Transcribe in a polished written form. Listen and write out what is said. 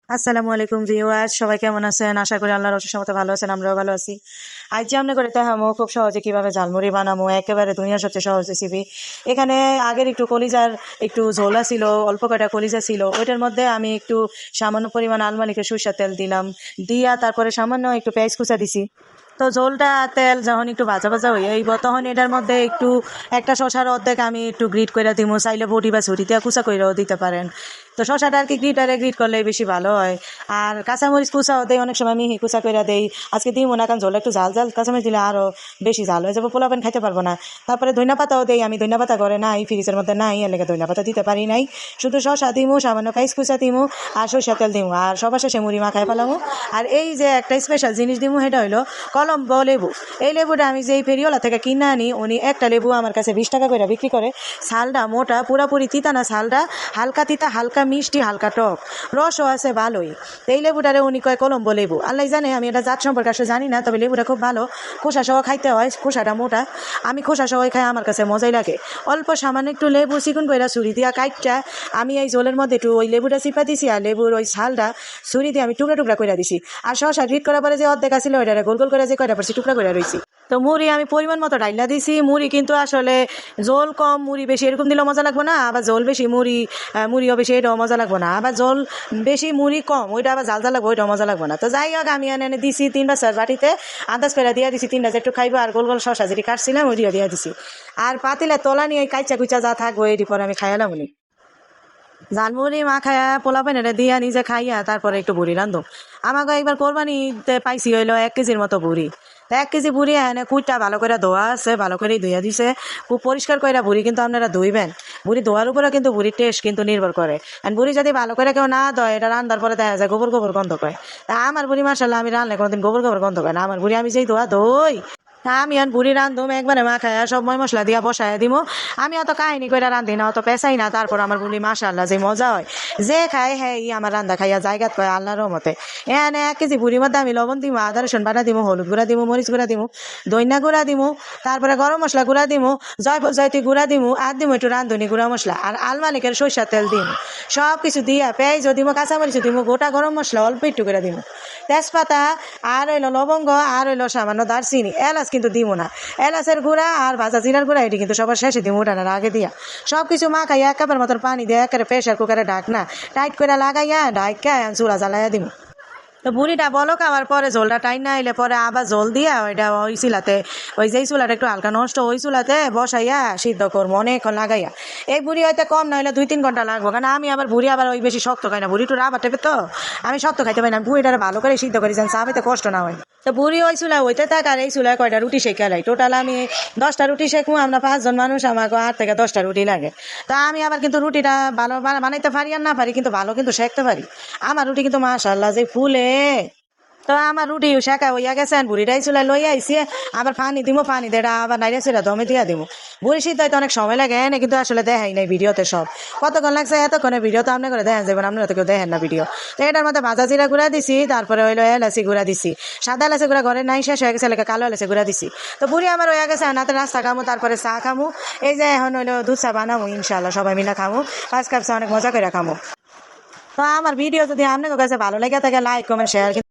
আসসালামু আলাইকুম ভিউয়ার্স, সবাই কেমন আছেন? আশা করি আল্লাহর অশেষ রহমতে ভালো আছেন। আমরাও ভালো আছি। আজ যে আমরা করে দেখামো খুব সহজে কিভাবে ঝালমুড়ি বানামো, একেবারে দুনিয়ার সবচেয়ে সহজ রেসিপি। এখানে আগের একটু কলিজার একটু ঝোলা ছিল, অল্প কটা কলিজা ছিল, ওইটার মধ্যে আমি একটু সামান্য পরিমাণ আলমালিকে সরিষার তেল দিলাম, দিয়া তারপরে সামান্য একটু পেঁয়াজ কুচা দিছি। তো ঝোলটা তেল যখন একটু ভাজা ভাজা হয়ে আইব তখন এটার মধ্যে একটু একটা শশার অর্ধেক আমি একটু গ্রিট করে দিব, চাইলে বটি বা ছুরি দিয়ে কুচা করেও দিতে পারেন। তো শশাটা আর কি গ্রিট করলে বেশি ভালো হয়। আর কাঁচামরিচ কুচাও দেয়, অনেক সময় মিহি কুচা করে দেই। আজকে দিব না, কারণ ঝোল একটু ঝাল ঝাল, কাঁচামরিচ দিলে আরও বেশি ঝাল হয়ে যাবে, পোলাপান খাইতে পারবো না। তারপরে ধনিয়া পাতাও দেই, আমি ধনিয়া পাতা করে নাই, ফ্রিজের মধ্যে নাই, এর লেগে ধনিয়া পাতা দিতে পারি নাই। শুধু শশা দিমু, সামান্য পেঁয়াজ কুচা দিমু, আর সরিষা তেল দিমু, আর সবার শেষে মুড়ি মাখায় ফেলামু। আর এই যে একটা স্পেশাল জিনিস দিমু, সেটা হইলো কলম্বো লেবু। এই লেবুটা আমি যেই ফেরিওয়ালা থেকে কিনে আনি, উনি একটা লেবু আমার কাছে 20 টাকা করে বিক্রি করে। ছালটা মোটা, পুরাপুরি তিতা না, ছালটা হালকা তিতা, হালকা মিষ্টি, হালকা টক, রসও আছে ভালোই। তো এই লেবুটারে উনি কয় কলম্বো লেবু। আল্লাহ জানে, আমি এটা জাত সম্পর্কে আসলে জানি না, তবে লেবুটা খুব ভালো। খোসা সহ খাইতে হয়, খোসাটা মোটা। আমি খোসা সহ খাই, আমার কাছে মজাই লাগে। অল্প সামান্য একটু লেবু চিকুন কইরা ছুরি দিয়া কাইটটা আমি এই জলের মধ্যে একটু ওই লেবুটা চিপা দিছি, আর লেবুর ওই ছালটা ছুরি দিয়ে আমি টুকরা টুকরা করে দিছি। আর শসা গ্রিট করার পরে যে অর্ধেক আছিল ওইটারে গোল গোল করে যে কয়টা পড়ছি টুকরা করে রয়েছি। তো মুড়ি আমি পরিমাণ মতো ডাইলা দিছি। মুড়ি কিন্তু আসলে জোল কম মুড়ি বেশি এরকম দিলেও মজা লাগবে না, আবার জোল বেশি মুড়িও বেশি, এটাও মজা লাগবে না। আবার জোল বেশি মুড়ি কম, ওইটা আবার ঝাল ঝাল লাগবে, ওইটাও মজা লাগবে না। তো যাই হোক, আমি এনে দিছি 3 বা 4 বাটিতে, আন্দাজ করে দিয়ে দিছি 3টা যে একটু খাইবো, আর গোল গোল শসা যেটি কাটছিলাম ওইটিও দিয়ে দিছি। আর পাতিলে তলা নিয়ে কাইচা কুচা যা থাকবো এটি পরে আমি খাইলাম উনি ঝালমুড়ি মাখায়া পোলা পানিটা দিয়া নিজে খাইয়া তারপরে একটু বুড়ি রান্ধো। আমাকে একবার কোরবানিতে পাইছি হইলো 1 কেজির মতো বুড়ি। তা 1 কেজি বুড়ি এনে কুইটা ভালো করে ধোয়া আছে, ভালো করে ধুইয়া দিছে, খুব পরিষ্কার করে বুড়ি কিন্তু আপনারা ধুইবেন। বুড়ি ধোয়ার উপরে কিন্তু বুড়ির টেস্ট কিন্তু নির্ভর করে। আর বুড়ি যদি ভালো করে কেউ না ধোয়, এটা রান্নার পরে দেখা যায় গোবর গোবর গন্ধ পায়। তা আমার বুড়ি মাশাআল্লাহ, আমি রান্নায় কোনোদিন গোবর গোবর গন্ধ পায় না। আমার বুড়ি আমি যেই ধোয়া ধোই, তা আমি আর বুড়ি রান্ধুম একবারে মাখায়া সব ময় মশলা দিয়া বসায় দিব। আমি অত কাহিনী করে রান্ধি না, অত পেঁচাই না। তারপর আমার বুড়ি মাশাআল্লাহ যে মজা হয়, যে খায় হ্যাঁ আমার রান্ধা খাইয়া জায়গাত কয় আল্লাহর রহমতে। এনে 1 কেজি বুড়ির মধ্যে আমি লবণ দিব, আদা রসুন বাটা দিব, হলুদ গুঁড়া দিব, মরিচ গুঁড়া দিব, দইনা গুঁড়া দিব, তারপরে গরম মশলা গুঁড়া দিব, জয়ফল জয়তি গুঁড়া দিব, আর দিব একটু রান্ধুনি গুঁড়া মশলা, আর আলমালিকের সরিষার তেল দিম। সব কিছু দিয়া পেঁয়াজও দিব, কাঁচামরিচ দিব, গোটা গরম মশলা অল্প একটু করে দিব, তেজপাতা, আর হইলো লবঙ্গ, আর হইলো সামান্য দারচিনি, এলাচ কিন্তু দিব না। এলাচের গুঁড়া আর ভাজা জিরার গুঁড়া এটি কিন্তু সবার শেষে দিব, উঠানোর আগে দিয়া। সব কিছু মাখাইয়া এক কাপের মতন পানি দিয়ে একেবারে প্রেশার কুকারে ঢাকনা টাইট করে লাগাইয়া ঢাকা চুলা জ্বালাইয়া দিব। তো বুড়িটা বলো খাওয়ার পরে ঝোলটা টাইট না আইলে পরে আবার ঝোল দিয়া ওইটা ওই চুলাতে, ওই যেই চুলাটা একটু হালকা নষ্ট ওই চুলাতে বসাইয়া সিদ্ধ করবো অনেকক্ষণ লাগাইয়া। এই বুড়ি হয়তো কম না হইলে 2-3 ঘন্টা লাগবো, কারণ আমি আবার বুড়ি আবার ওই বেশি শক্ত খাই না, বুড়ি একটু রাবার টেপে, তো আমি শক্ত খাইতে পারি না। বুড়িটা ভালো করে সিদ্ধ করি যেন চাপিতে কষ্ট না হয়। তো বুড়ি ওই চুলা হইতে থাক, আর এই চুলায় কয়টা রুটি শেখা লাই। টোটাল আমি 10টা রুটি শেখবো, আমরা 5 জন মানুষ, আমাকে 8 থেকে 10টা রুটি লাগে। তা আমি আবার কিন্তু রুটিটা ভালো বানাইতে পারি আর না পারি, কিন্তু ভালো কিন্তু শেখতে পারি। আমার রুটি কিন্তু মাশাআল্লাহ যে ফুলে। তো আমার রুটি শেখা হইয়া গেছে, বুড়িটাই চুলা লই আইসি, আবার পানি দিব, পানি দেটা আবার নাইরা ছিল দমে দিয়া দিব। বুড়ি সিদ্ধ হইতে অনেক সময় লাগে না, কিন্তু আসলে দেখাই নাই ভিডিওতে সব কতক্ষণ লাগছে। এতক্ষণে ভিডিও তো আপনার করে দেখেন যাবেন, আপনারা তো কেউ দেখেন না ভিডিও। তো এটার মধ্যে ভাজা জিরা গুঁড়া দিছি, তারপরে হইলো এলাচি গুঁড়া দিছি, সাদা এলাচি গুঁড়া ঘরে নাই, শেষ হয়ে গেছে, কালো এলাচি গুঁড়া দিছি। তো বুড়ি আমার হয়ে গেছে, নাতে নাস্তা খামু, তারপরে চা খামু। এই যে এখন হইলো দুধ চা বানাবো ইনশাল্লাহ, সবাই মিলে খামু, 5 কাপ চা অনেক মজা করে খামু। তো আমার ভিডিও যদি আপনাদের কাছে ভালো লাগে থাকে, লাইক কমেন্ট শেয়ার